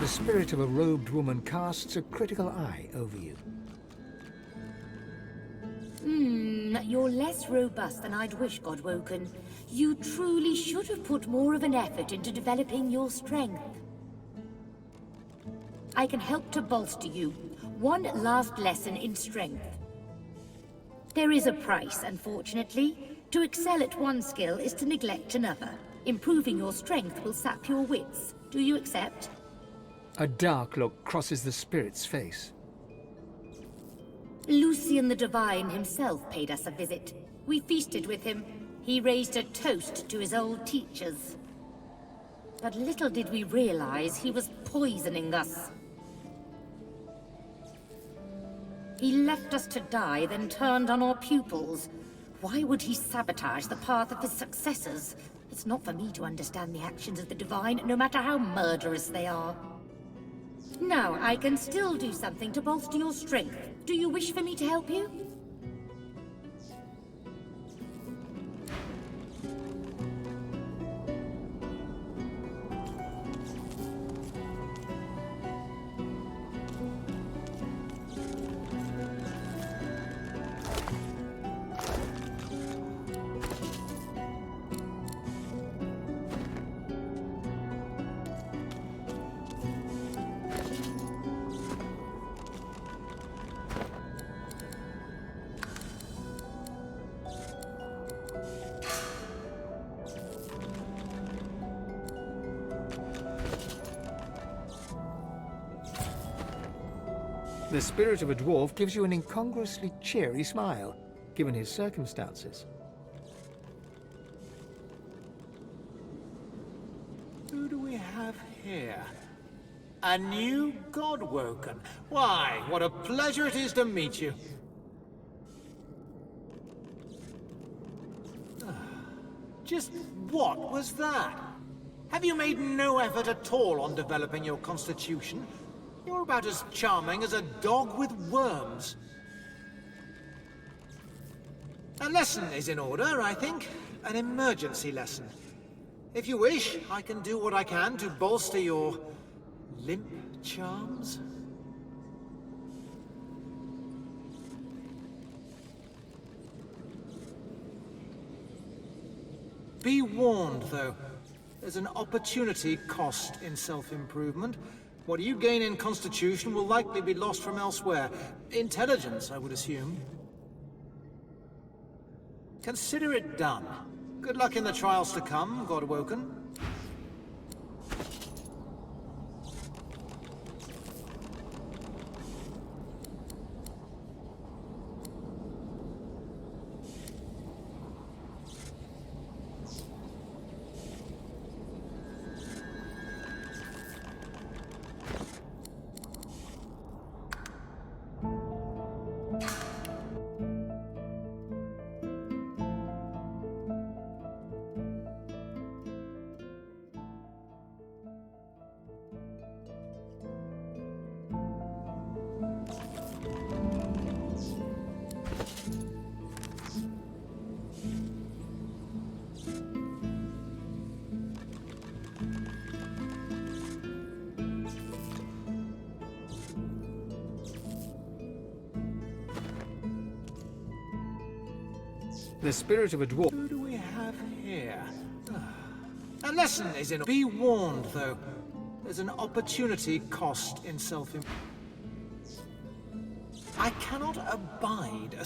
spirit of a robed woman casts a critical eye over you. You're less robust than I'd wish, Godwoken. You truly should have put more of an effort into developing your strength. I can help to bolster you. One last lesson in strength. There is a price, unfortunately. To excel at one skill is to neglect another. Improving your strength will sap your wits. Do you accept? A dark look crosses the spirit's face. Lucian the Divine himself paid us a visit. We feasted with him. He raised a toast to his old teachers. But little did we realize he was poisoning us. He left us to die, then turned on our pupils. Why would he sabotage the path of his successors? It's not for me to understand the actions of the Divine, no matter how murderous they are. Now, I can still do something to bolster your strength. Do you wish for me to help you? The spirit of a dwarf gives you an incongruously cheery smile, given his circumstances. Who do we have here? A new Godwoken. Why, what a pleasure it is to meet you. Just what was that? Have you made no effort at all on developing your constitution? You're about as charming as a dog with worms. A lesson is in order, I think. An emergency lesson. If you wish, I can do what I can to bolster your limp charms. Be warned, though. There's an opportunity cost in self-improvement. What you gain in Constitution will likely be lost from elsewhere. Intelligence, I would assume. Consider it done. Good luck in the trials to come, Godwoken. The spirit of a dwarf... Who do we have here? A lesson is in... Be warned, though. There's an opportunity cost in self-improvement. I cannot abide a...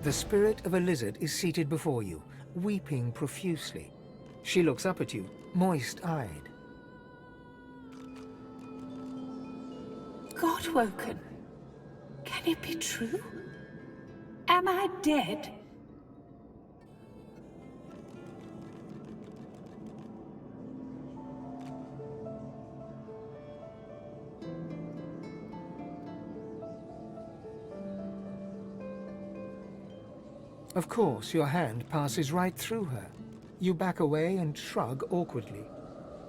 The spirit of a lizard is seated before you, weeping profusely. She looks up at you, moist-eyed. Godwoken. Can it be true? Am I dead? Of course, your hand passes right through her. You back away and shrug awkwardly.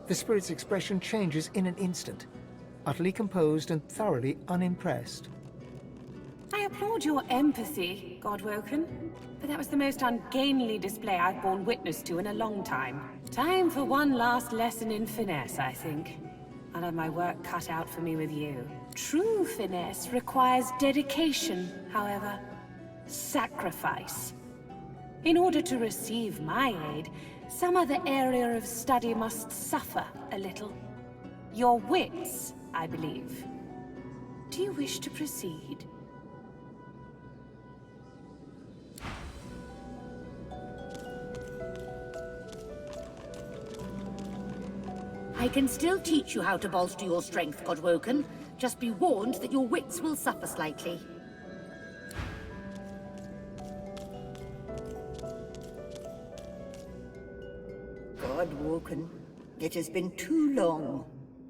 The spirit's expression changes in an instant, utterly composed and thoroughly unimpressed. I applaud your empathy, Godwoken, but that was the most ungainly display I've borne witness to in a long time. Time for one last lesson in finesse, I think. I'll have my work cut out for me with you. True finesse requires dedication, however. Sacrifice. In order to receive my aid, some other area of study must suffer a little. Your wits, I believe. Do you wish to proceed? I can still teach you how to bolster your strength, Godwoken. Just be warned that your wits will suffer slightly. Godwoken, it has been too long.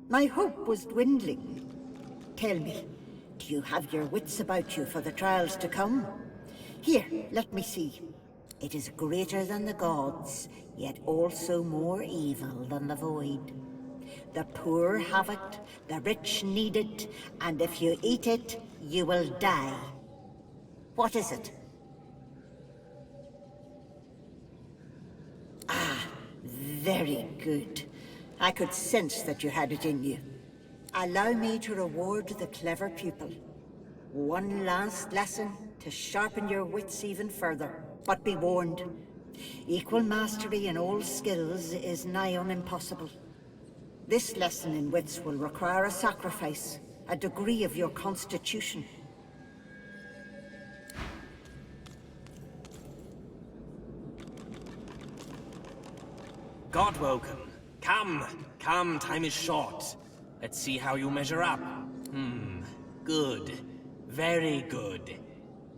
My hope was dwindling. Tell me, do you have your wits about you for the trials to come? Here, let me see. It is greater than the gods, yet also more evil than the void. The poor have it, the rich need it, and if you eat it, you will die. What is it? Very good. I could sense that you had it in you. Allow me to reward the clever pupil. One last lesson to sharpen your wits even further. But be warned, equal mastery in all skills is nigh on impossible. This lesson in wits will require a sacrifice, a degree of your constitution. Godwoken, come, time is short. Let's see how you measure up. Good. Very good.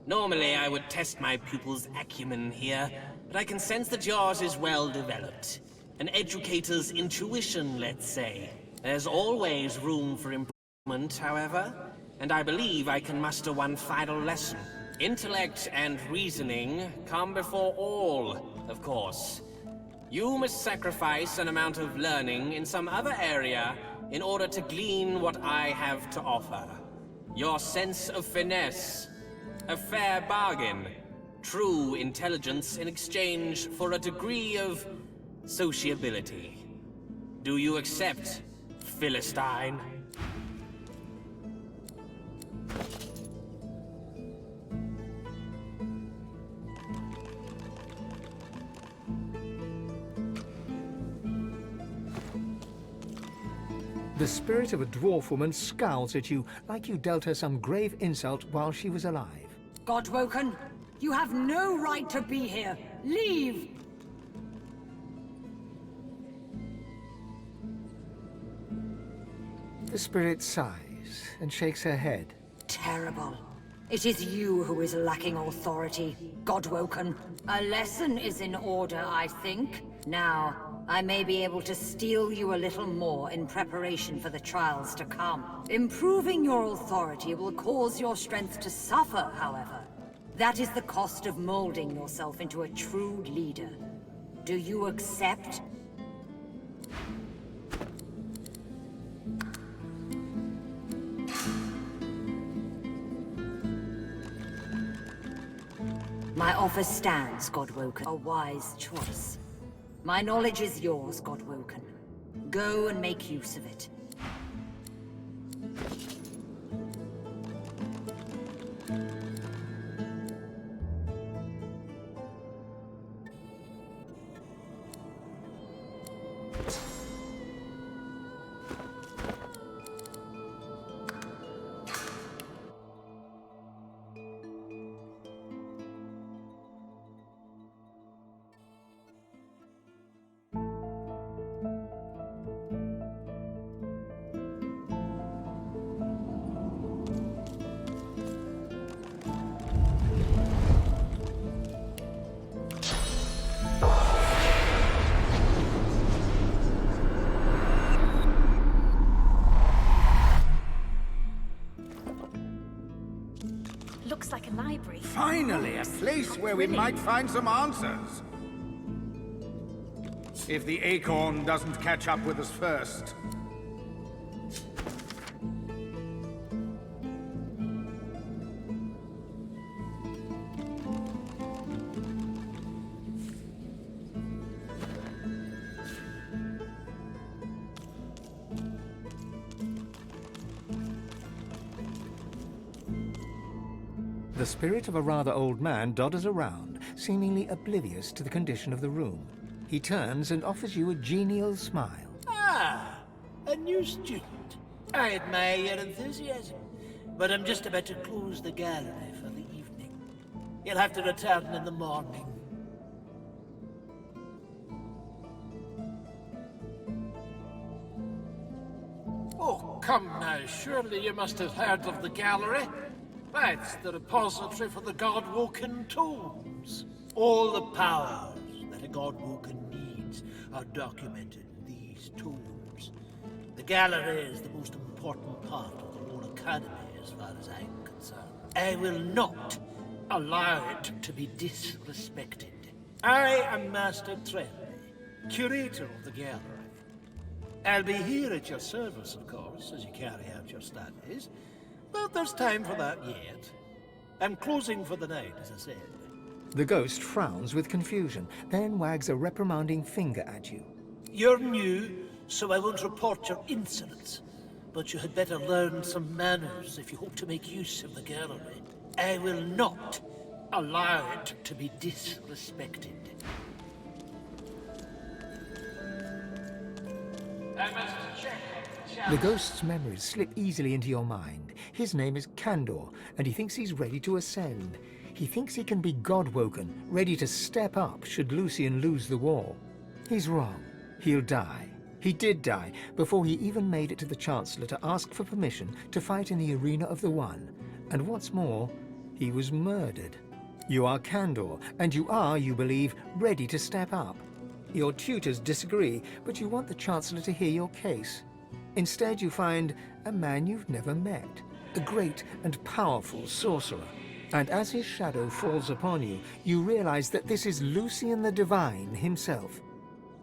Normally I would test my pupils' acumen here, but I can sense that yours is well developed. An educator's intuition, let's say. There's always room for improvement, however, and I believe I can muster one final lesson. Intellect and reasoning come before all, of course. You must sacrifice an amount of learning in some other area in order to glean what I have to offer. Your sense of finesse. A fair bargain. True intelligence in exchange for a degree of sociability. Do you accept, Philistine? The spirit of a dwarf woman scowls at you like you dealt her some grave insult while she was alive. Godwoken, you have no right to be here. Leave! The spirit sighs and shakes her head. Terrible. It is you who is lacking authority, Godwoken. A lesson is in order, I think. Now, I may be able to steel you a little more in preparation for the trials to come. Improving your authority will cause your strength to suffer, however. That is the cost of molding yourself into a true leader. Do you accept? My offer stands, Godwoken. A wise choice. My knowledge is yours, Godwoken. Go and make use of it. looks like a library. Finally, a place where we might find some answers. If the acorn doesn't catch up with us first. The spirit of a rather old man dodders around, seemingly oblivious to the condition of the room. He turns and offers you a genial smile. Ah, a new student. I admire your enthusiasm, but I'm just about to close the gallery for the evening. You'll have to return in the morning. Oh, come now, surely you must have heard of the gallery. That's the repository for the God-woken tomes. All the powers that a God-woken needs are documented in these tomes. The gallery is the most important part of the whole academy as far as I'm concerned. I will not allow it to be disrespected. I am Master Trendy, curator of the gallery. I'll be here at your service, of course, as you carry out your studies. But there's time for that yet. I'm closing for the night, as I said. The ghost frowns with confusion, then wags a reprimanding finger at you. You're new, so I won't report your insolence. But you had better learn some manners if you hope to make use of the gallery. I will not allow it to be disrespected. I must check. The ghost's memories slip easily into your mind. His name is Candor, and he thinks he's ready to ascend. He thinks he can be God-woken, ready to step up should Lucian lose the war. He's wrong. He'll die. He did die before he even made it to the Chancellor to ask for permission to fight in the Arena of the One. And what's more, he was murdered. You are Candor, and you are, you believe, ready to step up. Your tutors disagree, but you want the Chancellor to hear your case. Instead, you find a man you've never met, a great and powerful sorcerer. And as his shadow falls upon you, you realize that this is Lucian the Divine himself.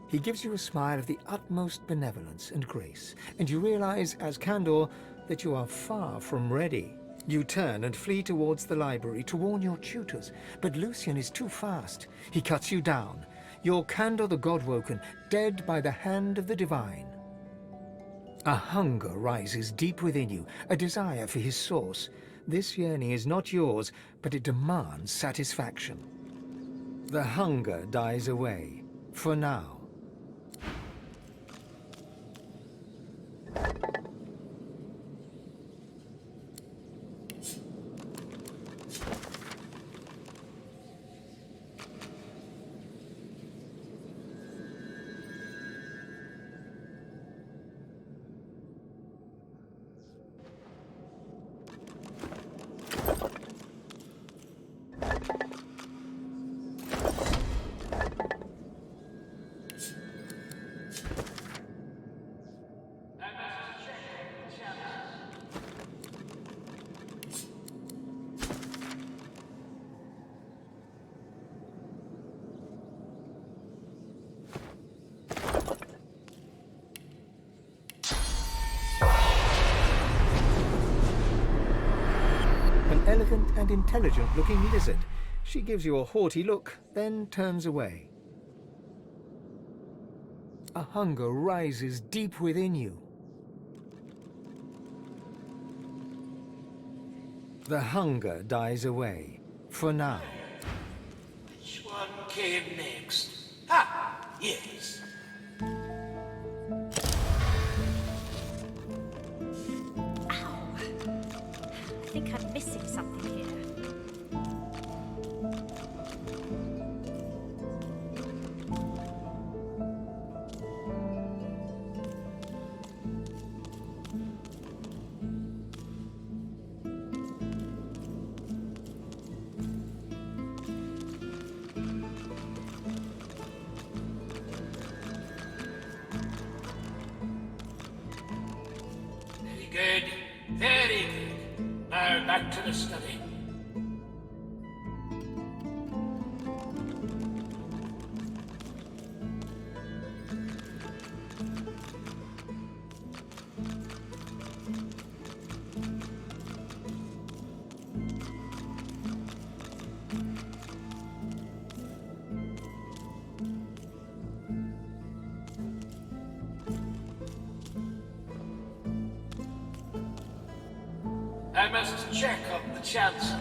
He gives you a smile of the utmost benevolence and grace, and you realize, as Candor, that you are far from ready. You turn and flee towards the library to warn your tutors, but Lucian is too fast. He cuts you down. You're Candor the God-woken, dead by the hand of the Divine. A hunger rises deep within you, a desire for his source. This yearning is not yours, but it demands satisfaction. The hunger dies away, for now. Elegant and intelligent-looking lizard. She gives you a haughty look, then turns away. A hunger rises deep within you. The hunger dies away, for now. Which one came next? Ah, yes. I think I'm missing something here. Very good. Very good. Now back to the study. must check on the Chancellor.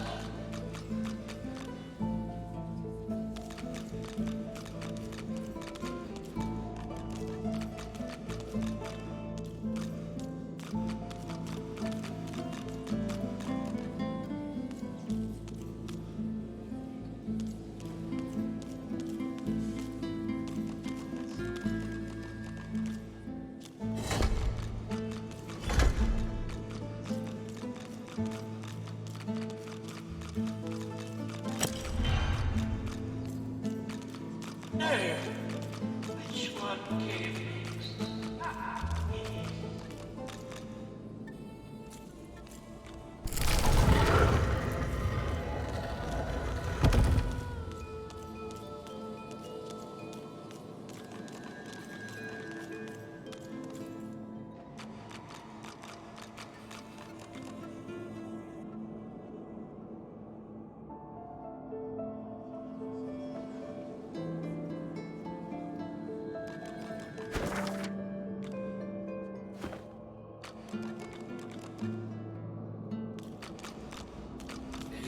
Which one came next?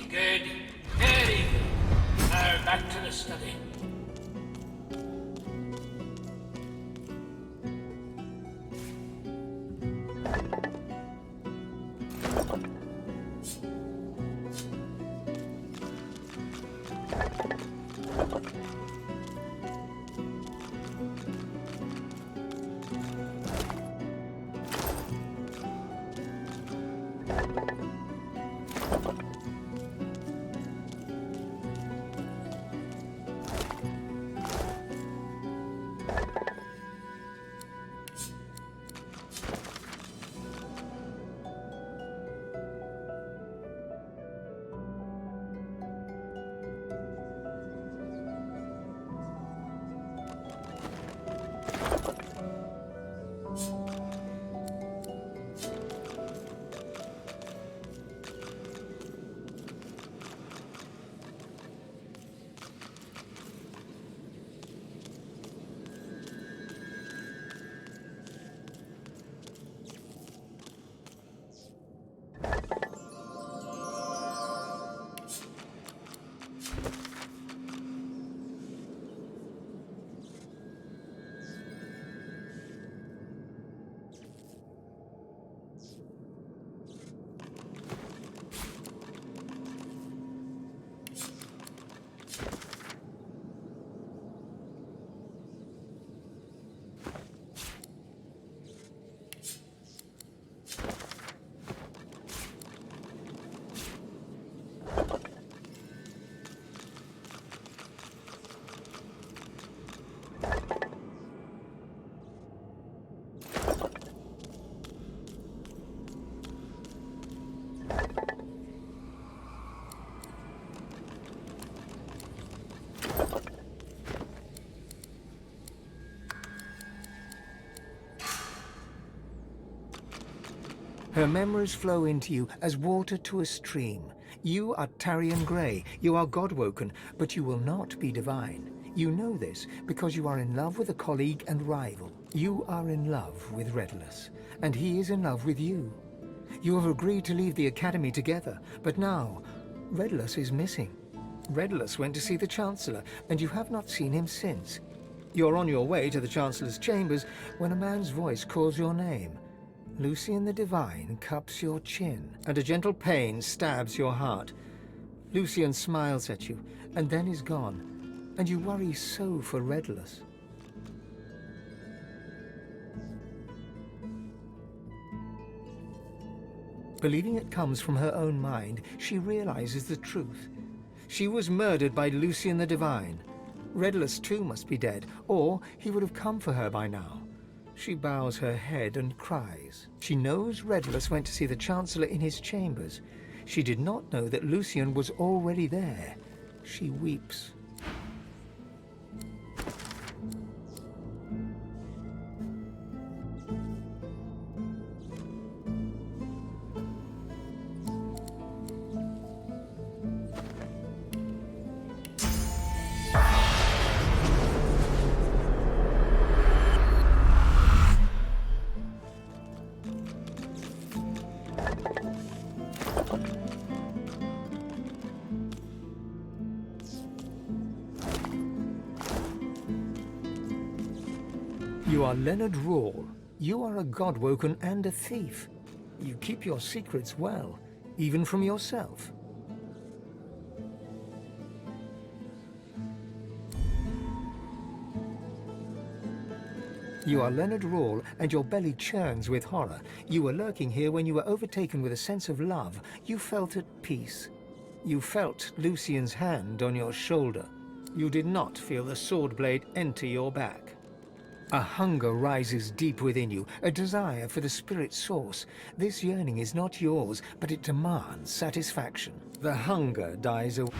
Very good. Very good. Now back to the study. Her memories flow into you as water to a stream. You are Tarian Grey, you are God-woken, but you will not be divine. You know this because you are in love with a colleague and rival. You are in love with Redulus, and he is in love with you. You have agreed to leave the Academy together, but now, Redulus is missing. Redulus went to see the Chancellor, and you have not seen him since. You're on your way to the Chancellor's chambers when a man's voice calls your name. Lucian the Divine cups your chin, and a gentle pain stabs your heart. Lucian smiles at you, and then is gone, and you worry so for Redulus. Believing it comes from her own mind, she realizes the truth. She was murdered by Lucian the Divine. Redulus too must be dead, or he would have come for her by now. She bows her head and cries. She knows Redulus went to see the Chancellor in his chambers. She did not know that Lucian was already there. She weeps. You are Leonard Rawle. You are a Godwoken and a thief. You keep your secrets well, even from yourself. You are Leonard Rawle, and your belly churns with horror. You were lurking here when you were overtaken with a sense of love. You felt at peace. You felt Lucien's hand on your shoulder. You did not feel the sword blade enter your back. A hunger rises deep within you, a desire for the spirit source. This yearning is not yours, but it demands satisfaction. The hunger dies away.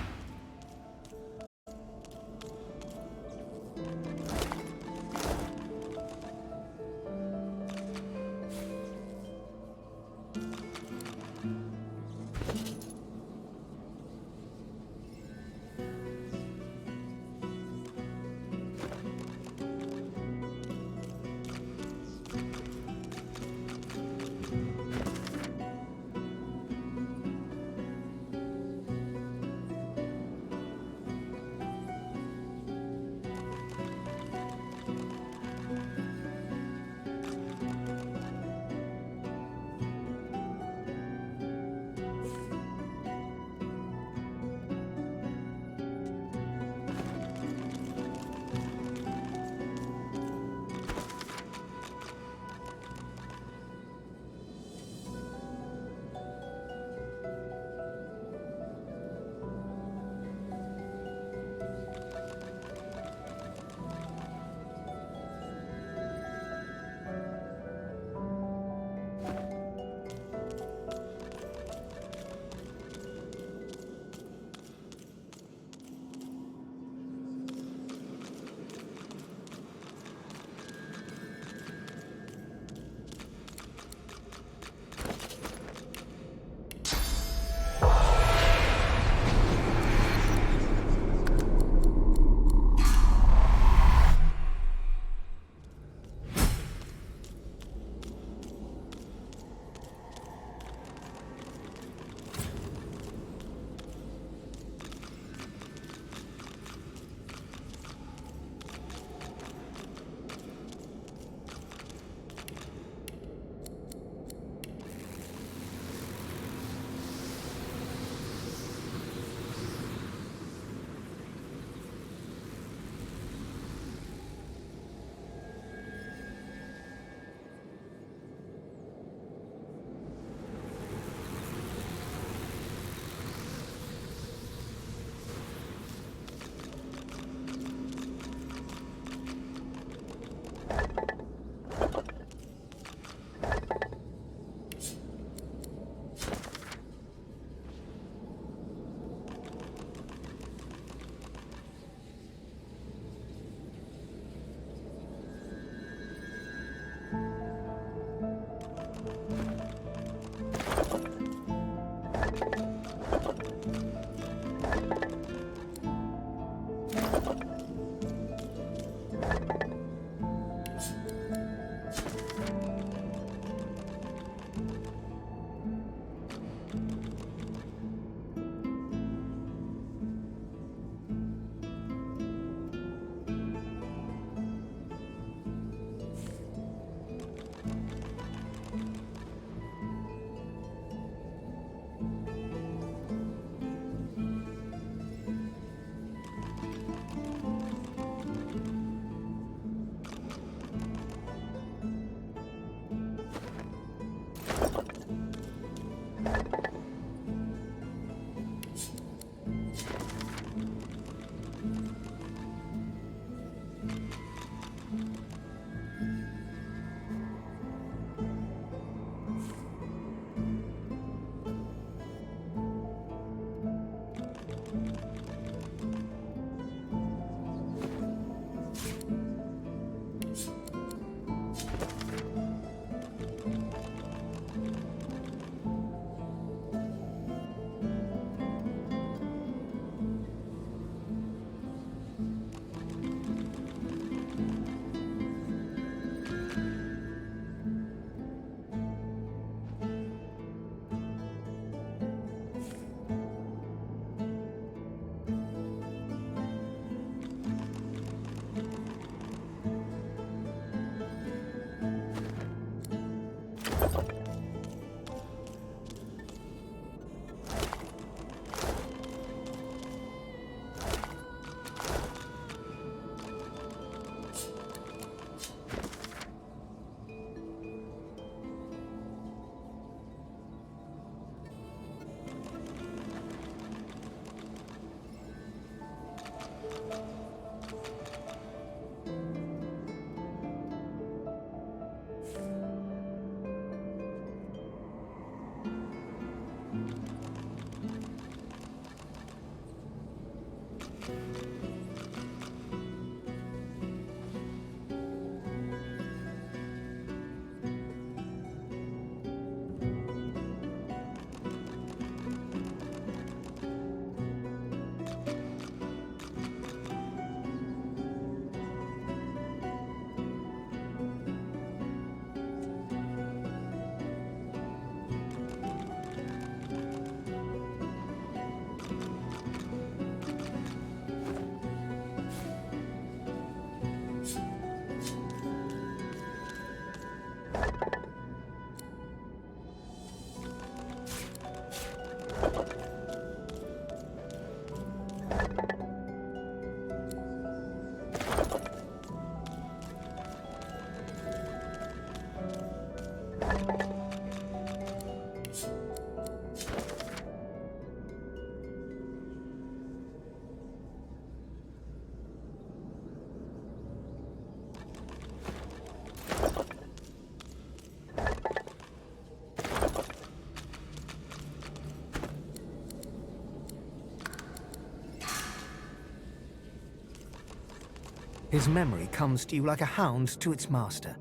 His memory comes to you like a hound to its master.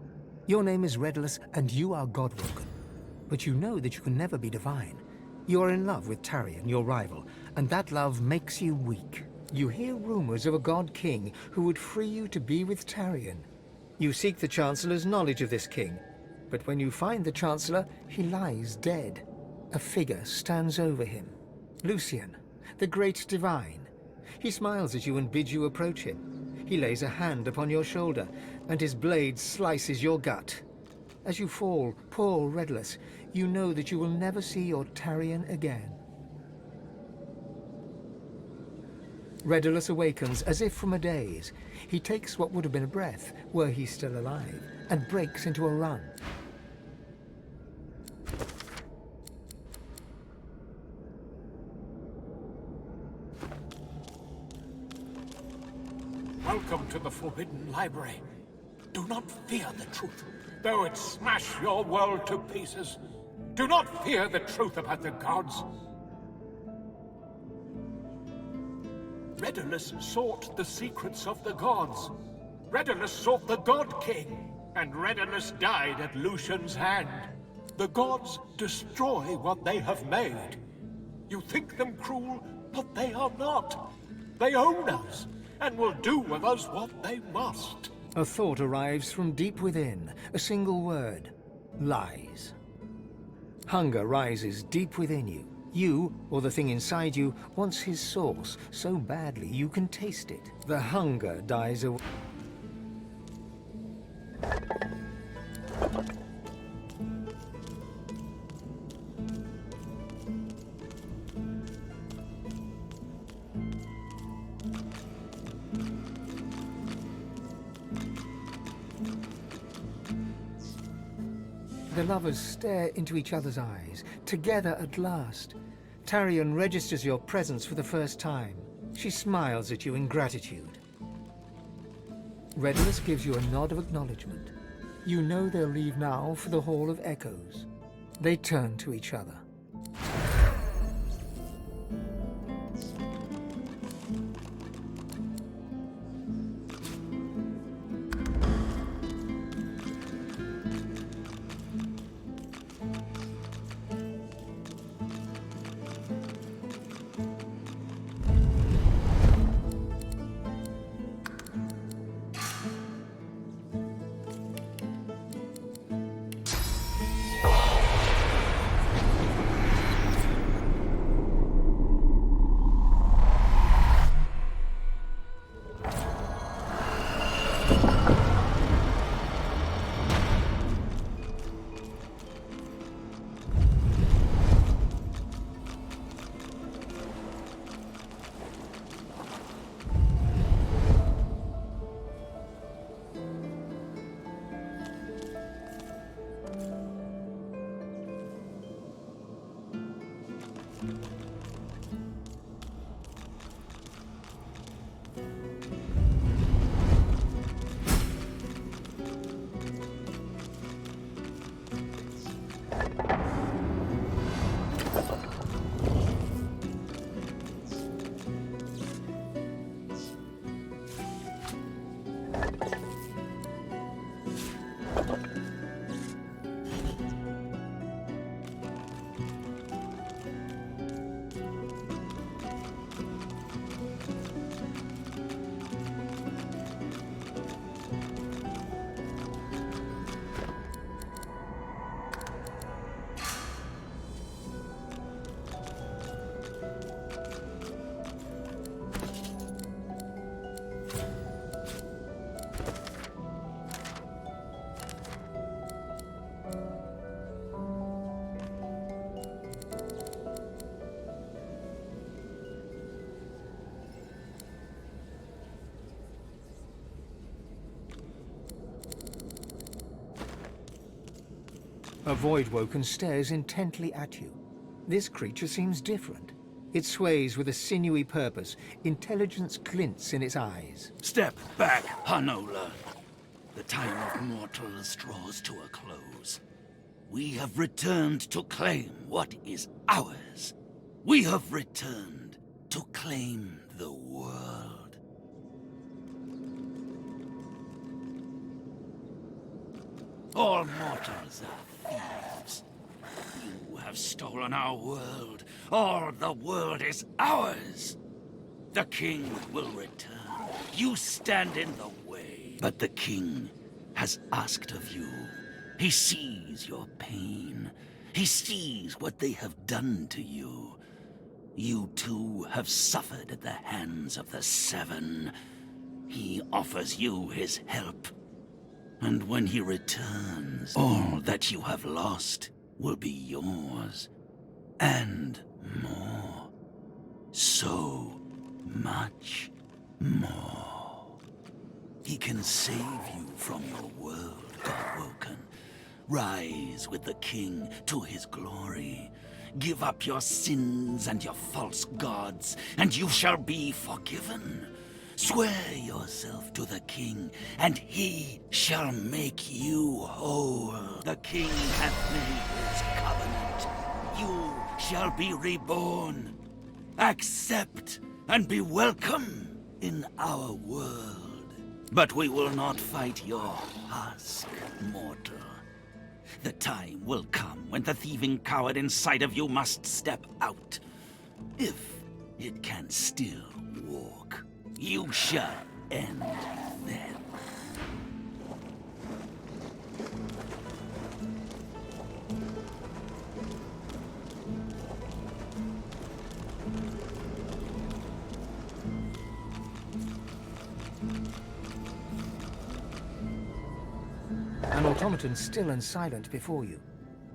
Your name is Redulus, and you are Godwoken. But you know that you can never be divine. You are in love with Tarion, your rival, and that love makes you weak. You hear rumors of a god king who would free you to be with Tarion. You seek the Chancellor's knowledge of this king, but when you find the Chancellor, he lies dead. A figure stands over him. Lucian, the great divine. He smiles at you and bids you approach him. He lays a hand upon your shoulder, and his blade slices your gut. As you fall, poor Redulus, you know that you will never see your Tarion again. Redulus awakens as if from a daze. He takes what would have been a breath, were he still alive, and breaks into a run. Welcome to the Forbidden Library. Do not fear the truth, though it smash your world to pieces. Do not fear the truth about the gods. Redulus sought the secrets of the gods. Redulus sought the God King, and Redulus died at Lucian's hand. The gods destroy what they have made. You think them cruel, but they are not. They own us, and will do with us what they must. A thought arrives from deep within, a single word: lies. Hunger rises deep within you. You, or the thing inside you, wants his source so badly you can taste it. The hunger dies away. The lovers stare into each other's eyes, together at last. Tarion registers your presence for the first time. She smiles at you in gratitude. Redulus gives you a nod of acknowledgement. You know they'll leave now for the Hall of Echoes. They turn to each other. A Voidwoken stares intently at you. This creature seems different. It sways with a sinewy purpose. Intelligence glints in its eyes. Step back, Hanola. The time of mortals draws to a close. We have returned to claim what is ours. We have returned to claim the world. All mortals are thieves. You have stolen our world. All the world is ours. The king will return. You stand in the way. But the king has asked of you. He sees your pain. He sees what they have done to you. You too have suffered at the hands of the Seven. He offers you his help. And when he returns, all that you have lost will be yours. And more. So much more. He can save you from your world, Godwoken. Rise with the king to his glory. Give up your sins and your false gods, and you shall be forgiven. Swear yourself to the king, and he shall make you whole. The king hath made his covenant. You shall be reborn. Accept and be welcome in our world. But we will not fight your husk, mortal. The time will come when the thieving coward inside of you must step out. If it can still walk, you shall end then. An automaton still and silent before you.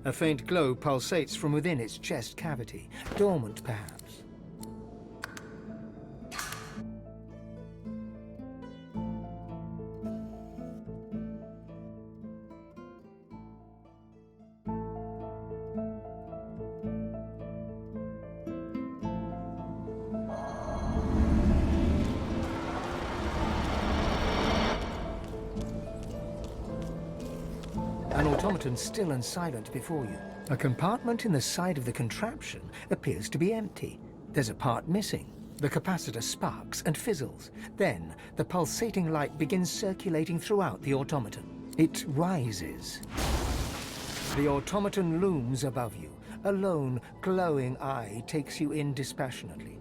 A faint glow pulsates from within its chest cavity, dormant perhaps. An automaton still and silent before you. A compartment in the side of the contraption appears to be empty. There's a part missing. The capacitor sparks and fizzles. Then, the pulsating light begins circulating throughout the automaton. It rises. The automaton looms above you. A lone, glowing eye takes you in dispassionately.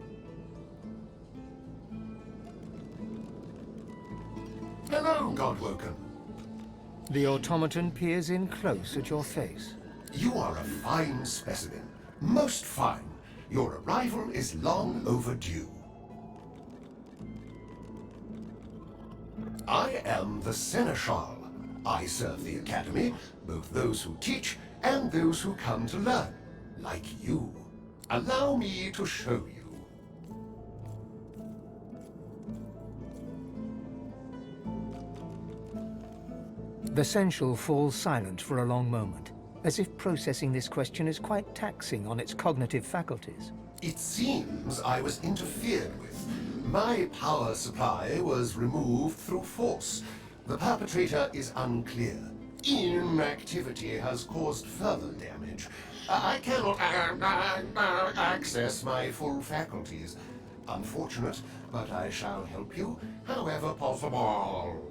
Hello, Godwoken. The automaton peers in close at your face. You are a fine specimen. Most fine. Your arrival is long overdue. I am the Seneschal. I serve the Academy, both those who teach and those who come to learn, like you. Allow me to show you. The Sensual falls silent for a long moment, as if processing this question is quite taxing on its cognitive faculties. It seems I was interfered with. My power supply was removed through force. The perpetrator is unclear. Inactivity has caused further damage. I cannot access my full faculties. Unfortunate, but I shall help you however possible.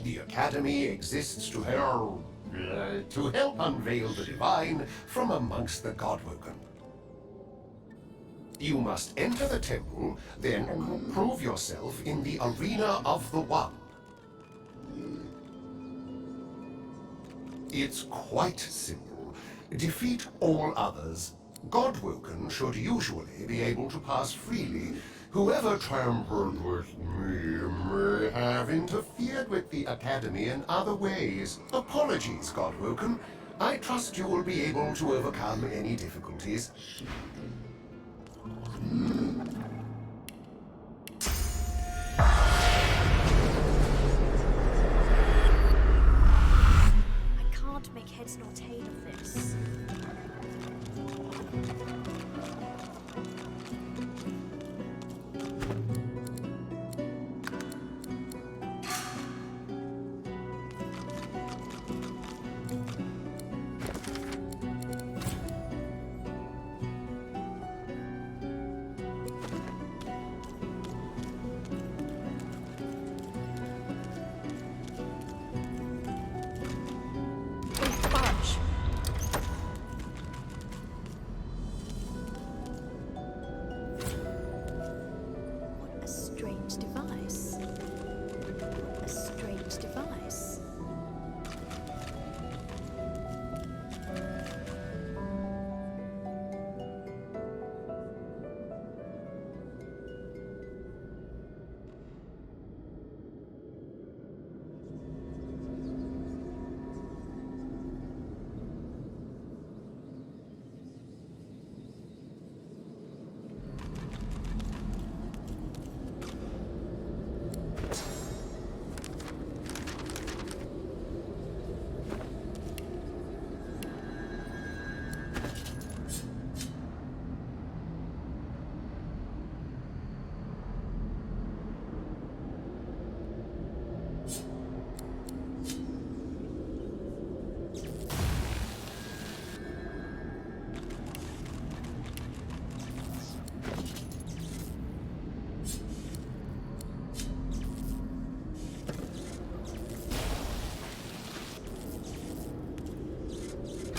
The Academy exists to help unveil the divine from amongst the Godwoken. You must enter the temple, then prove yourself in the arena of the One. It's quite simple. Defeat all others. Godwoken should usually be able to pass freely. Whoever tampered with me may have interfered with the Academy in other ways. Apologies, Godwoken. I trust you will be able to overcome any difficulties. I can't make heads nor tails strange device. A strange device.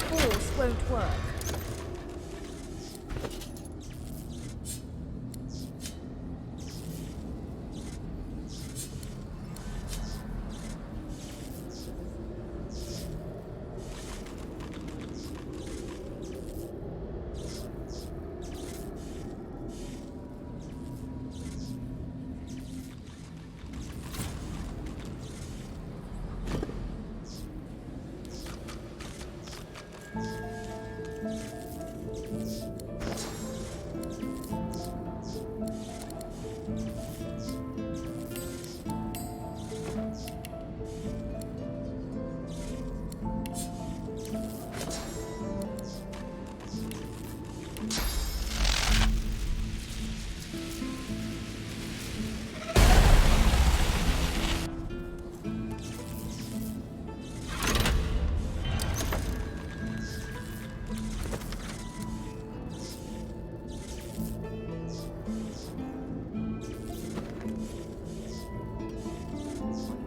Force won't work.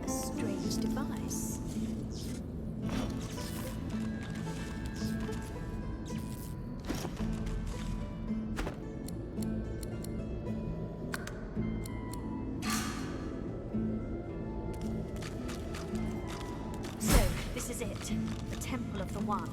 A strange device. So, this is it. The Temple of the One.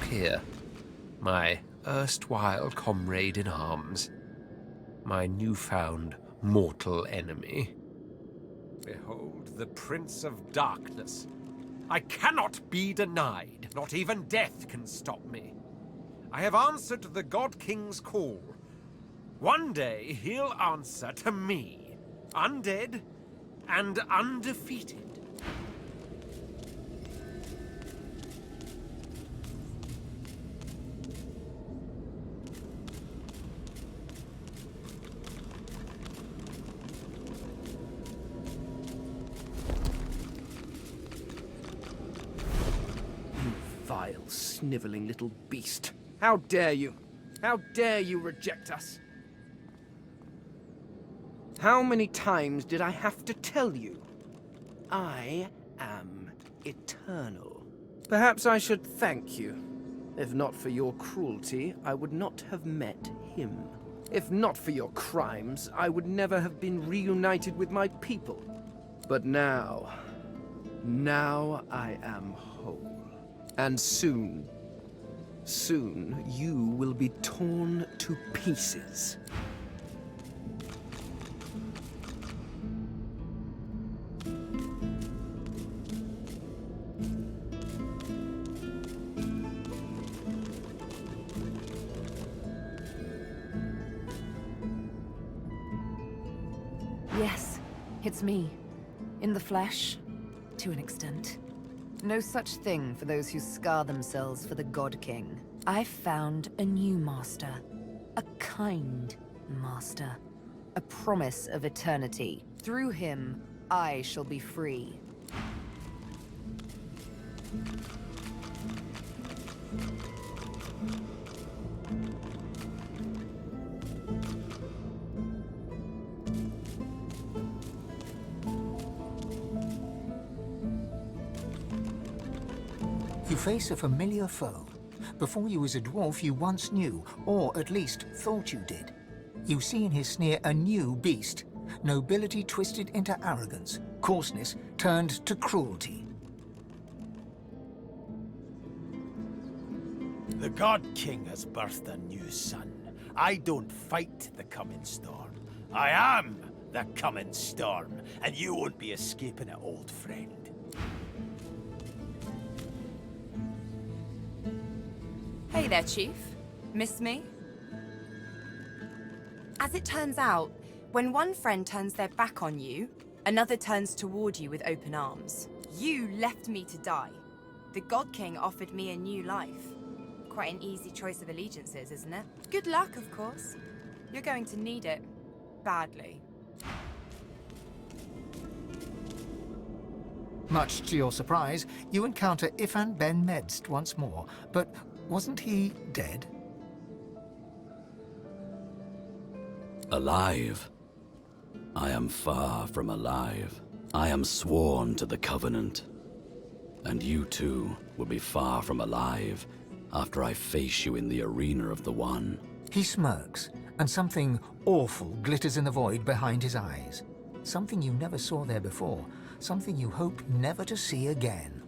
Look here, my erstwhile comrade in arms, my newfound mortal enemy. Behold the Prince of Darkness. I cannot be denied. Not even death can stop me. I have answered the God King's call. One day he'll answer to me, undead and undefeated. Vile, sniveling little beast. How dare you? How dare you reject us? How many times did I have to tell you? I am eternal. Perhaps I should thank you. If not for your cruelty, I would not have met him. If not for your crimes, I would never have been reunited with my people. But now I am whole. And soon you will be torn to pieces. Yes, it's me. In the flesh, to an extent. No such thing for those who scar themselves for the God King. I've found a new master. A kind master. A promise of eternity. Through him, I shall be free. You face a familiar foe. Before you was a dwarf you once knew, or at least thought you did. You see in his sneer a new beast. Nobility twisted into arrogance. Coarseness turned to cruelty. The God King has birthed a new son. I don't fight the coming storm. I am the coming storm, and you won't be escaping it, old friend. Hey there, Chief. Miss me? As it turns out, when one friend turns their back on you, another turns toward you with open arms. You left me to die. The God King offered me a new life. Quite an easy choice of allegiances, isn't it? Good luck, of course. You're going to need it. Badly. Much to your surprise, you encounter Ifan Ben Medst once more, but wasn't he dead? Alive? I am far from alive. I am sworn to the Covenant. And you too will be far from alive after I face you in the arena of the One. He smirks, and something awful glitters in the void behind his eyes. Something you never saw there before, something you hope never to see again.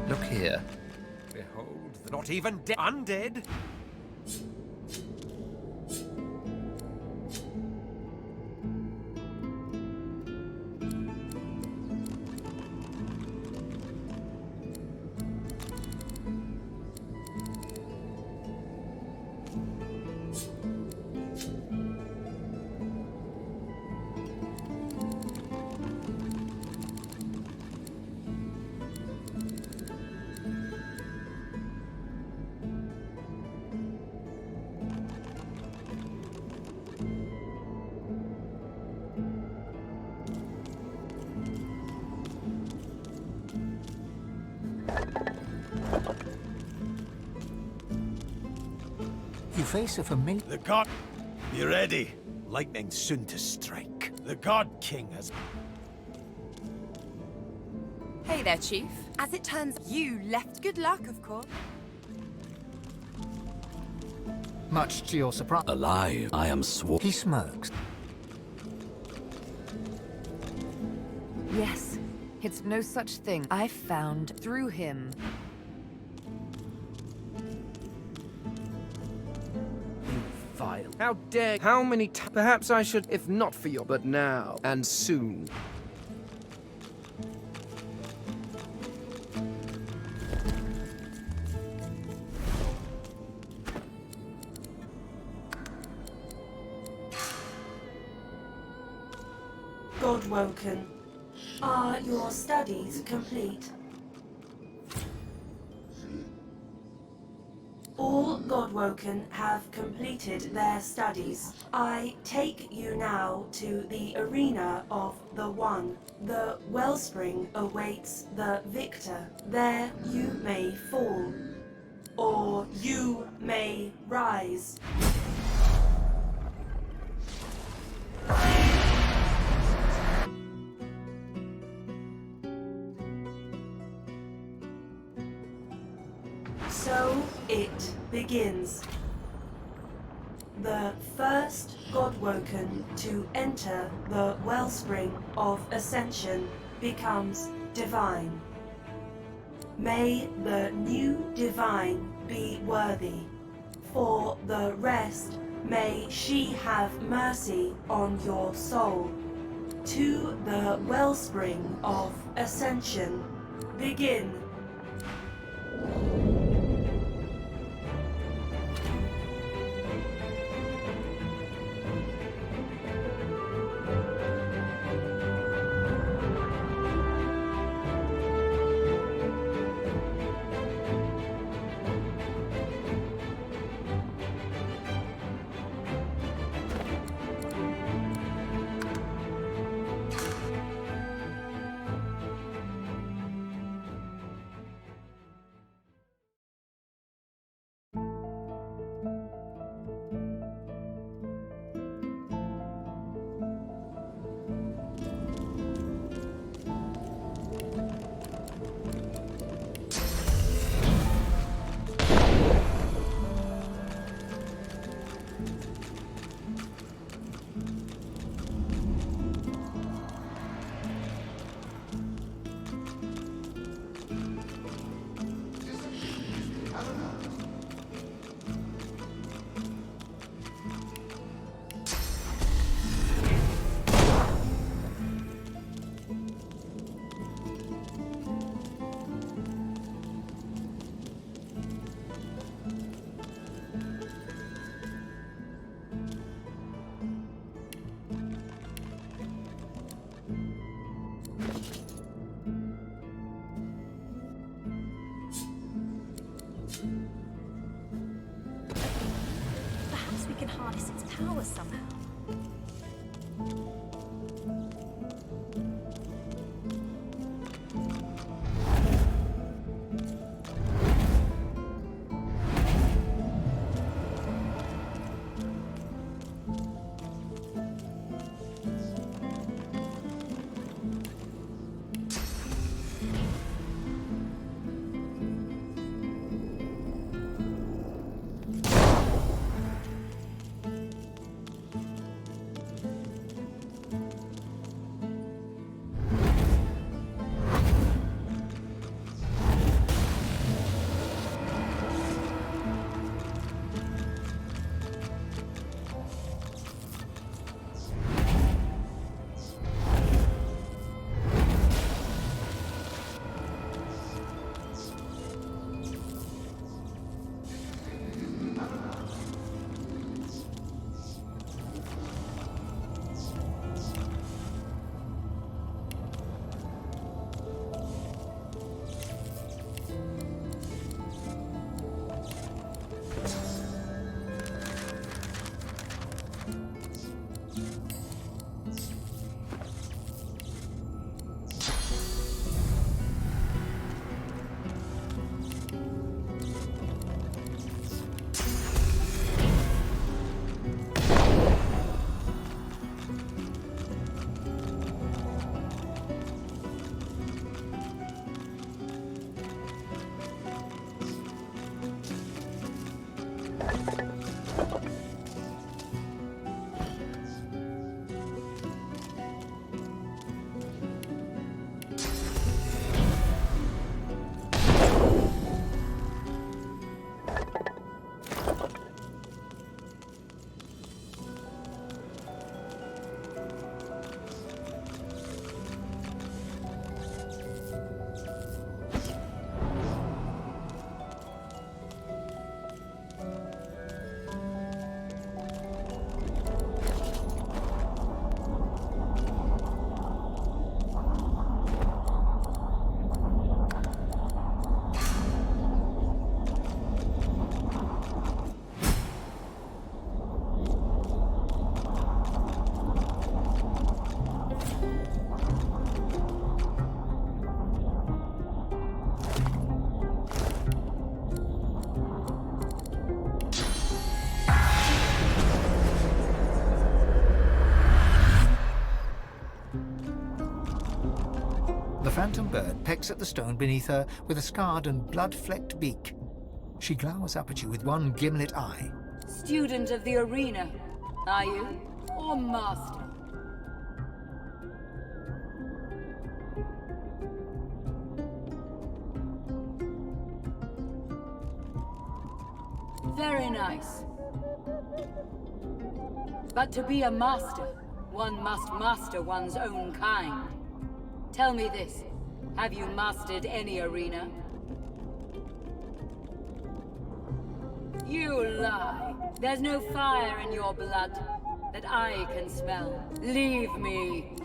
Look here. Behold, not even undead You face a familiar... The God... Be ready. Lightning soon to strike. The God King has... Hey there, Chief. As it turns, you left good luck, of course. Much to your surprise. Alive, I am sworn. He smirks. Yes, it's no such thing. I found through him. Vile. How dare... How many times... Perhaps I should, if not for your... But now, and soon. Godwoken, are your studies complete? All Godwoken have completed their studies. I take you now to the arena of the One. The wellspring awaits the victor. There you may fall, or you may rise. So it begins. The first Godwoken to enter the wellspring of ascension becomes divine. May the new divine be worthy. For the rest, may she have mercy on your soul. To the wellspring of ascension, begin. Perhaps we can harness its power somehow. The phantom bird pecks at the stone beneath her with a scarred and blood-flecked beak. She glowers up at you with one gimlet eye. Student of the arena, are you? Or master? Very nice. But to be a master, one must master one's own kind. Tell me this, have you mastered any arena? You lie. There's no fire in your blood that I can smell. Leave me.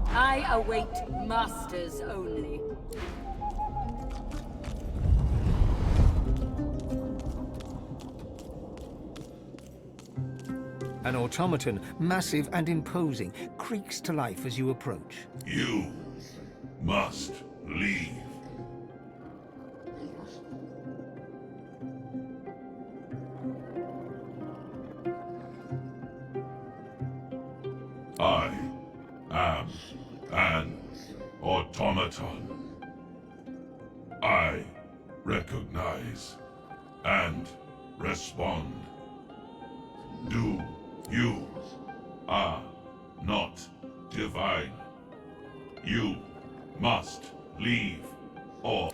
I await masters only. An automaton, massive and imposing, creaks to life as you approach. You must leave. I am an automaton. I recognize and respond. You are not divine. You must leave or